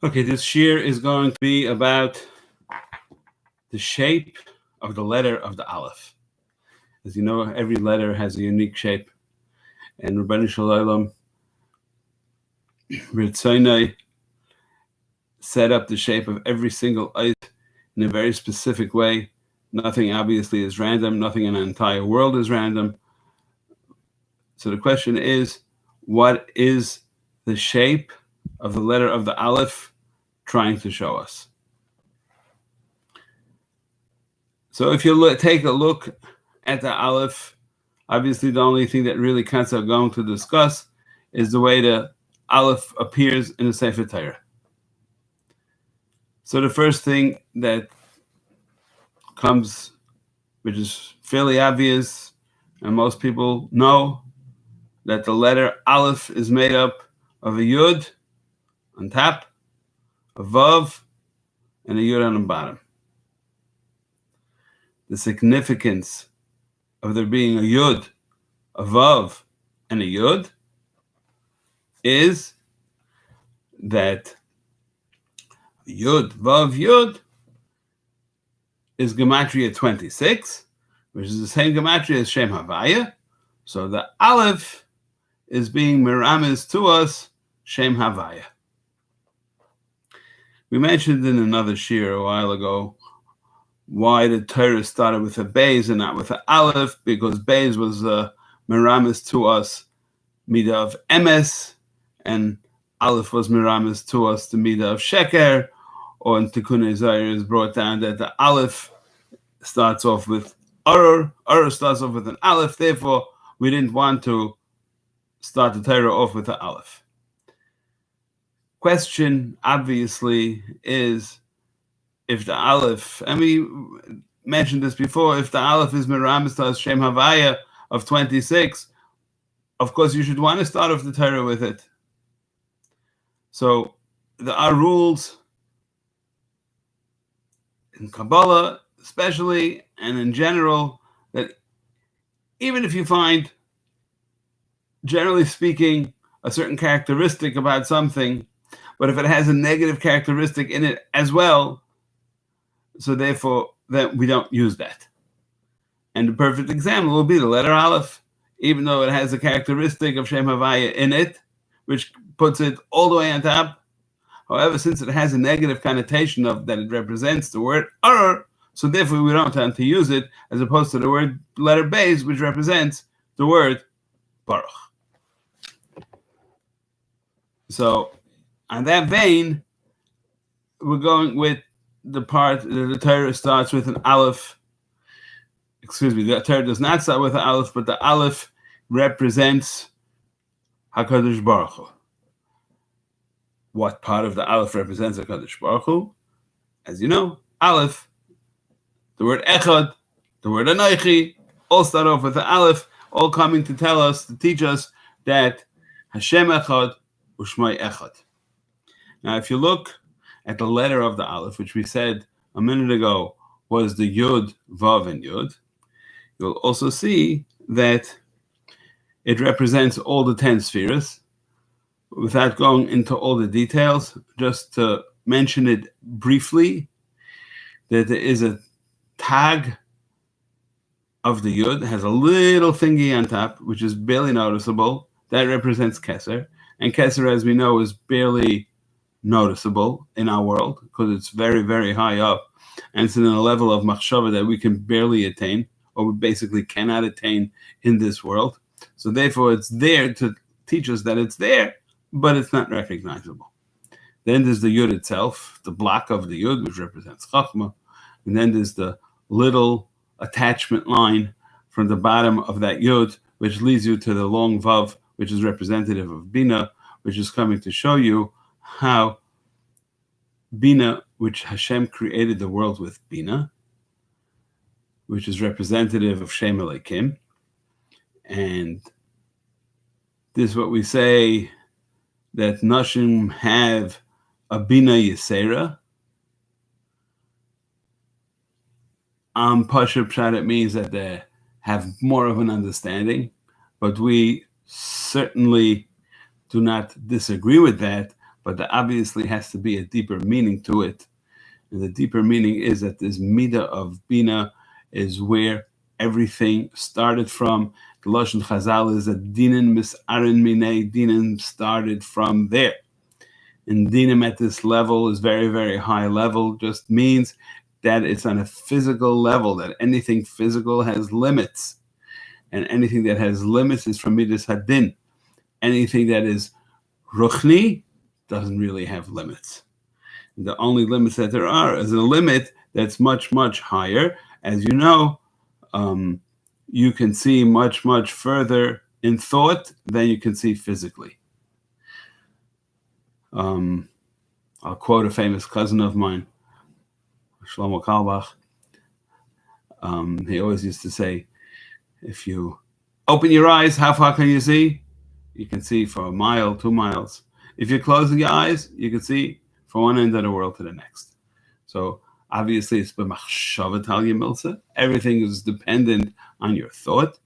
Okay, this shir is going to be about the shape of the letter of the Aleph. As you know, every letter has a unique shape. And Rabbeinu Shalom Ritzaynai set up the shape of every single ayat in a very specific way. Nothing obviously is random. Nothing in the entire world is random. So the question is, what is the shape of the letter of the Aleph trying to show us? So if you take a look at the Aleph, obviously the only thing that really counts are going to discuss is the way the Aleph appears in the Sefer Torah. So the first thing that comes, which is fairly obvious, and most people know, that the letter Aleph is made up of a Yud on top, a Vav, and a Yud on the bottom. The significance of there being a Yud, a Vav, and a Yud is that Yud, Vav, Yud is Gematria 26, which is the same Gematria as Shem Havaya. So the Aleph is being miramis to us, Shem Havaya. We mentioned in another shir a while ago why the Torah started with a bais and not with an Aleph, because bais was miramis to us, midah of emes, and Aleph was miramis to us, the midah of sheker, or in Tikkun Zayir is brought down that the Aleph starts off with Urur starts off with an Aleph, therefore we didn't want to start the Torah off with the Aleph. Question, obviously, is if the Aleph, and we mentioned this before, if the Aleph is miramis to us Shem Havaya of 26, of course you should want to start off the Torah with it. So there are rules in Kabbalah especially, and in general, that even if you find, generally speaking, a certain characteristic about something, but if it has a negative characteristic in it as well, so therefore then we don't use that. And the perfect example will be the letter Aleph, even though it has a characteristic of Shem Havaya in it, which puts it all the way on top. However, since it has a negative connotation of that it represents the word Urur, so therefore we don't tend to use it, as opposed to the word letter bais, which represents the word Baruch. So, on that vein, we're going with the part that the Torah starts with an Aleph. Excuse me, the Torah does not start with an Aleph, but the Aleph represents HaKadosh Baruch Hu. What part of the Aleph represents HaKadosh Baruch Hu? As you know, Aleph, the word Echad, the word Anochi, all start off with the Aleph, all coming to tell us, to teach us that Hashem Echad, Ushmai Echad. Now, if you look at the letter of the Aleph, which we said a minute ago was the Yud, Vav, and Yud, you'll also see that it represents all the 10 spheres. Without going into all the details, just to mention it briefly, that there is a tag of the Yud, it has a little thingy on top, which is barely noticeable. That represents Keser. And Keser, as we know, is barely noticeable in our world because it's very, very high up. And it's in a level of machshava that we can barely attain, or we basically cannot attain in this world. So therefore, it's there to teach us that it's there, but it's not recognizable. Then there's the Yud itself, the block of the Yud, which represents Chachma. And then there's the little attachment line from the bottom of that Yud, which leads you to the long Vav, which is representative of Bina, which is coming to show you how Bina, which Hashem created the world with Bina, which is representative of Shem Elokim. And this is what we say, that Nashim have a Bina Yisera. Pasha Pshat, it means that they have more of an understanding, but we certainly do not disagree with that. but there obviously has to be a deeper meaning to it. And the deeper meaning is that this midah of bina is where everything started from. The Lashon Chazal is that dinim misarin minei, dinim started from there. And dinim at this level is very, very high level, just means that it's on a physical level, that anything physical has limits. And anything that has limits is from midas hadin. Anything that is ruchni doesn't really have limits. The only limits that there are is a limit that's much, much higher. As you know, you can see much, much further in thought than you can see physically. I'll quote a famous cousin of mine, Shlomo Kalbach. He always used to say, if you open your eyes, how far can you see? You can see for a mile, 2 miles. If you're closing your eyes, you can see from one end of the world to the next. So obviously it's b'machshavat al yemilsa. Everything is dependent on your thought.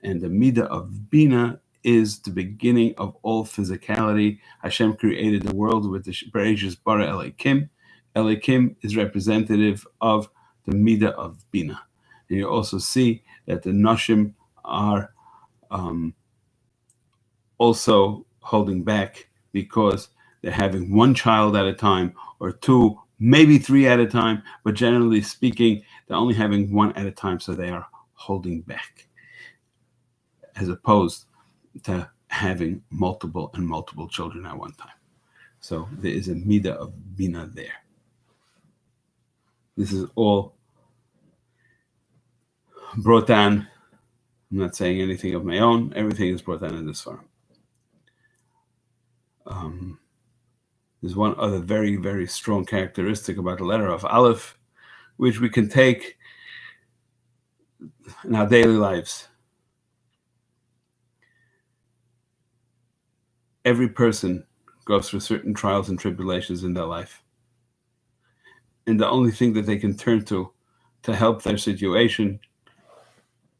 And the midah of bina is the beginning of all physicality. Hashem created the world with the Bereishis bara Elokim. Elokim is representative of the midah of bina. And you also see that the Nashim are also holding back because they're having one child at a time, or 2, maybe 3 at a time, but generally speaking, they're only having 1 at a time, so they are holding back, as opposed to having multiple and multiple children at one time. So there is a midah of bina there. This is all brought down. I'm not saying anything of my own. Everything is brought down in this form. There's one other very, very strong characteristic about the letter of Aleph, which we can take in our daily lives. Every person goes through certain trials and tribulations in their life. And the only thing that they can turn to help their situation,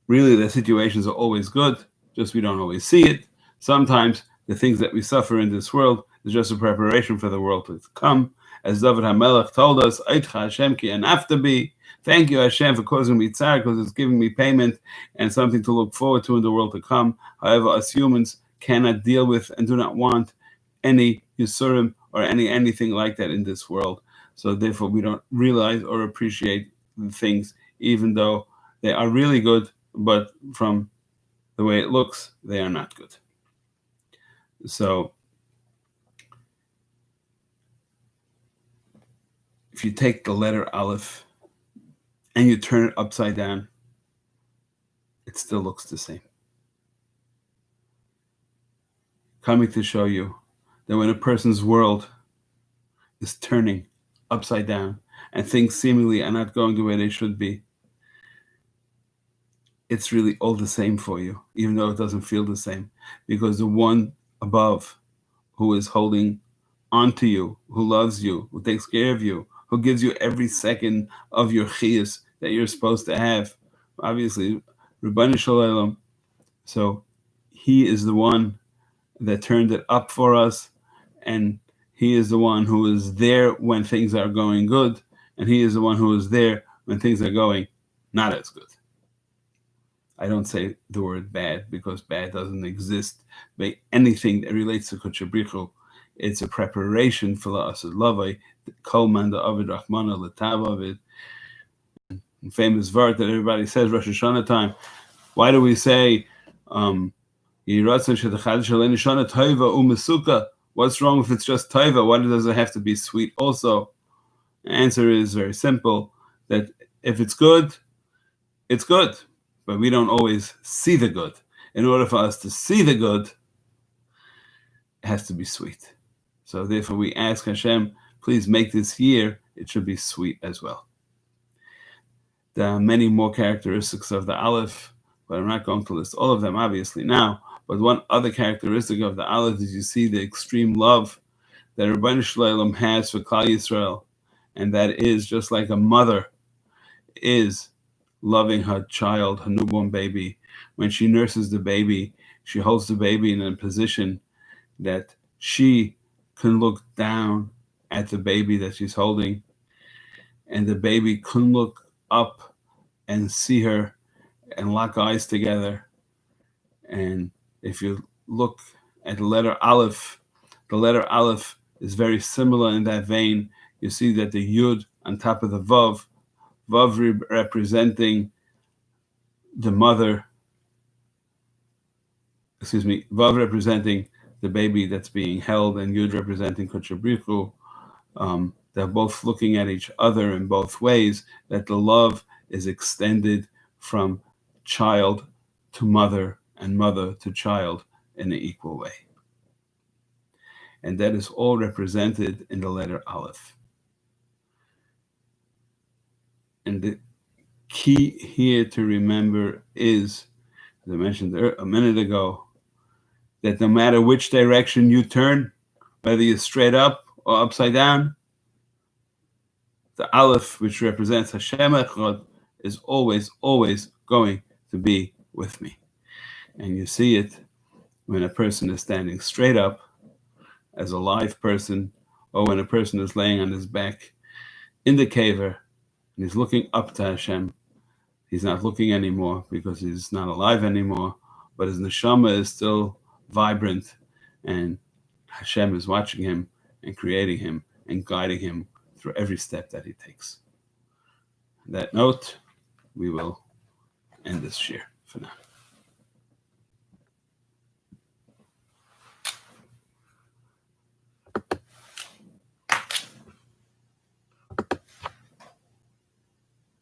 really their situations are always good, just we don't always see it. Sometimes the things that we suffer in this world is just a preparation for the world to come. As David HaMelech told us, Eitcha Hashem ki anaftabi. Thank you, Hashem, for causing me tzar, because it's giving me payment and something to look forward to in the world to come. However, us humans cannot deal with and do not want any Yisurim or anything like that in this world. So therefore, we don't realize or appreciate the things, even though they are really good, but from the way it looks, they are not good. So if you take the letter Aleph and you turn it upside down, it still looks the same. Coming to show you that when a person's world is turning upside down and things seemingly are not going the way they should be, it's really all the same for you, even though it doesn't feel the same, because the one above who is holding on to you, who loves you, who takes care of you, who gives you every second of your chiyus that you're supposed to have, obviously, Ribono Shel Olam. So he is the one that turned it up for us, and he is the one who is there when things are going good, and he is the one who is there when things are going not as good. I don't say the word bad because bad doesn't exist by anything that relates to Kodesh Brichu. It's a preparation for the Asad Lavai, the Kolman, the Avid Rahmana, the Tavavid. Famous word that everybody says Rosh Hashanah time. Why do we say what's wrong if it's just Taiva? Why does it have to be sweet also? The answer is very simple, that if it's good, it's good. But we don't always see the good. In order for us to see the good, it has to be sweet. So therefore we ask Hashem, please make this year, it should be sweet as well. There are many more characteristics of the Aleph, but I'm not going to list all of them obviously now. But one other characteristic of the Aleph is you see the extreme love that Ribono Shel Olam has for Klal Yisrael, and that is just like a mother is loving her child, her newborn baby. When she nurses the baby, she holds the baby in a position that she can look down at the baby that she's holding, and the baby can look up and see her and lock eyes together. And if you look at the letter Aleph is very similar in that vein. You see that the Yud on top of the Vav representing the mother, Vav representing the baby that's being held, and Yud representing Kochabrichu. They're both looking at each other in both ways, that the love is extended from child to mother and mother to child in an equal way. And that is all represented in the letter Aleph. And the key here to remember is, as I mentioned a minute ago, that no matter which direction you turn, whether you're straight up or upside down, the Aleph, which represents Hashem Echad, is always, always going to be with me. And you see it when a person is standing straight up as a live person, or when a person is laying on his back in the caver and he's looking up to Hashem. He's not looking anymore because he's not alive anymore, but his neshama is still vibrant, and Hashem is watching him and creating him and guiding him through every step that he takes. On that note, we will end this shir for now.